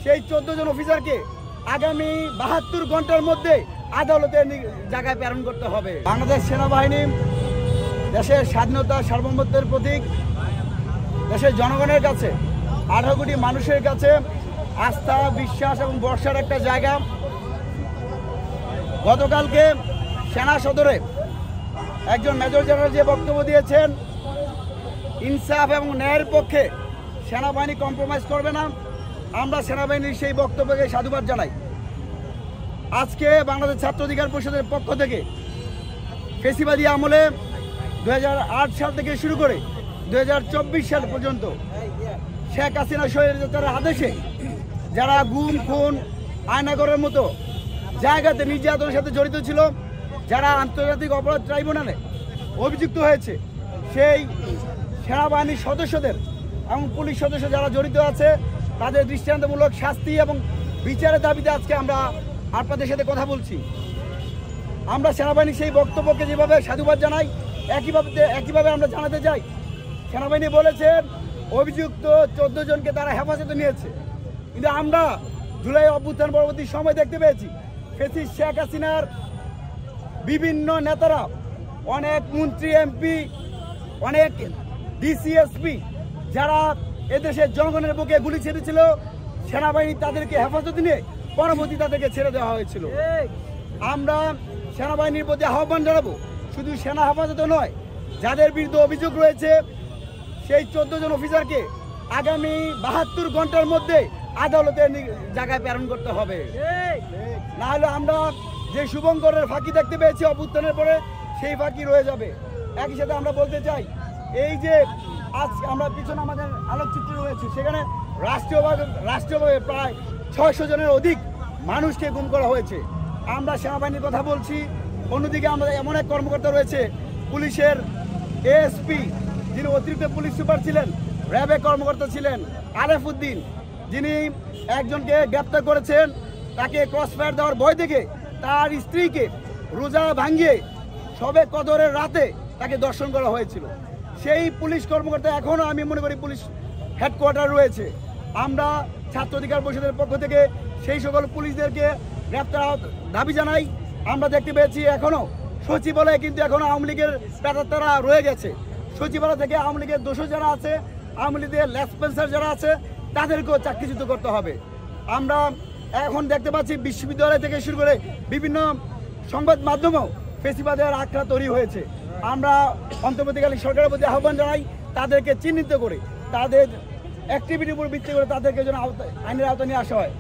সেই 14 জন অফিসারকে আগামী 72 ঘন্টার মধ্যে আদালতের জায়গায় প্রেরণ করতে হবে। বাংলাদেশ সেনাবাহিনী দেশের স্বাধীনতা সার্বভৌমত্বের প্রতীক, দেশের জনগণের কাছে 18 কোটি মানুষের কাছে আস্থা, বিশ্বাস এবং ভরসার একটা জায়গা। গতকালকে সেনা সদরে একজন মেজর জেনারেল যে বক্তব্য দিয়েছেন, ইনসাফ এবং ন্যায়ের পক্ষে সেনাবাহিনী কম্প্রোমাইজ করবে না, আমরা সেনাবাহিনীর সেই বক্তব্যকে সাধুবাদ জানাই। আজকে বাংলাদেশ ছাত্র অধিকার পরিষদের পক্ষ থেকে ফেসিবাদী আমলে 2008 সাল থেকে শুরু করে 2024 সাল পর্যন্ত শেখ হাসিনা স্বৈরাচারের আদেশে যারা গুম, খুন, আয়নাগরের মতো জায়গাতে নির্যাতনের সাথে জড়িত ছিল, যারা আন্তর্জাতিক অপরাধ ট্রাইব্যুনালে অভিযুক্ত হয়েছে, সেই সেনাবাহিনীর সদস্যদের এবং পুলিশ সদস্য যারা জড়িত আছে তাদের দৃষ্টান্তমূলক শাস্তি এবং বিচারের দাবিতে আজকে আমরা আপনাদের সাথে কথা বলছি। আমরা সেনাবাহিনীর সেই বক্তব্যকে যেভাবে সাধুবাদ জানাই, একইভাবে আমরা জানাতে চাই, সেনাবাহিনী বলেছেন অভিযুক্ত 14 জনকে তারা হেফাজতে নিয়েছে, কিন্তু আমরা জুলাই অভ্যুত্থান পরবর্তী সময় দেখতে পেয়েছি ফ্যাসিস্ট শেখ হাসিনার বিভিন্ন নেতারা, অনেক মন্ত্রী, এমপি, অনেক ডিসিএসপি যারা এদেশের জনগণের বুকে গুলি ছেড়েছিল, সেনাবাহিনী তাদেরকে হেফাজতে নিয়ে পরবর্তী তাদেরকে ছেড়ে দেওয়া হয়েছিল। আমরা সেনাবাহিনীর প্রতি আহ্বান জানাবো, শুধু সেনা হেফাজতে নয়, যাদের বিরুদ্ধে অভিযোগ রয়েছে সেই 14 জন অফিসারকে আগামী 72 ঘন্টার মধ্যে আদালতের জায়গায় প্রেরণ করতে হবে। না হলে আমরা যে শুভঙ্করের ফাঁকি দেখতে পেয়েছি অভ্যুত্থানের পরে, সেই ফাঁকি রয়ে যাবে। একই সাথে আমরা বলতে চাই, এই যে আজ আমরা পিছনে আমাদের আলোকচিত্র রয়েছে, সেখানে রাষ্ট্রীয়ভাবে প্রায় 600 জনের অধিক মানুষকে গুম করা হয়েছে। আমরা সেনাবাহিনীর কথা বলছি, অন্যদিকে আমাদের এমন এক কর্মকর্তা রয়েছে পুলিশের এএসপি, যিনি অতিরিক্ত পুলিশ সুপার ছিলেন, র্যাবের কর্মকর্তা ছিলেন, আরেফ উদ্দিন, যিনি একজনকে গ্রেপ্তার করেছেন, তাকে ক্রসফায়ার দেওয়ার ভয় দেখে তার স্ত্রীকে রোজা ভাঙিয়ে সবে কদরের রাতে তাকে দর্শন করা হয়েছিল। সেই পুলিশ কর্মকর্তা এখনও আমি মনে করি পুলিশ হেডকোয়ার্টার রয়েছে। আমরা ছাত্র অধিকার পরিষদের পক্ষ থেকে সেই সকল পুলিশদেরকে গ্রেপ্তার দাবি জানাই। আমরা দেখতে পেয়েছি এখনও সচিবালয়ে কিন্তু এখনও আওয়ামী লীগের প্রেতাত্মারা রয়ে গেছে। সচিবালয় থেকে আওয়ামী লীগের দোষর যারা আছে, আওয়ামী লীগের লেসপেন্সার যারা আছে, তাদেরকেও চাকরিচ্যুত করতে হবে। আমরা এখন দেখতে পাচ্ছি বিশ্ববিদ্যালয় থেকে শুরু করে বিভিন্ন সংবাদ মাধ্যমেও ফেসিবাদের আখড়া তৈরি হয়েছে। আমরা অন্তর্বর্তীকালীন সরকারের প্রতি আহ্বান জানাই, তাদেরকে চিহ্নিত করে তাদের অ্যাক্টিভিটির উপর ভিত্তি করে তাদেরকে যেন আইনের আওতায় নিয়ে আসা হয়।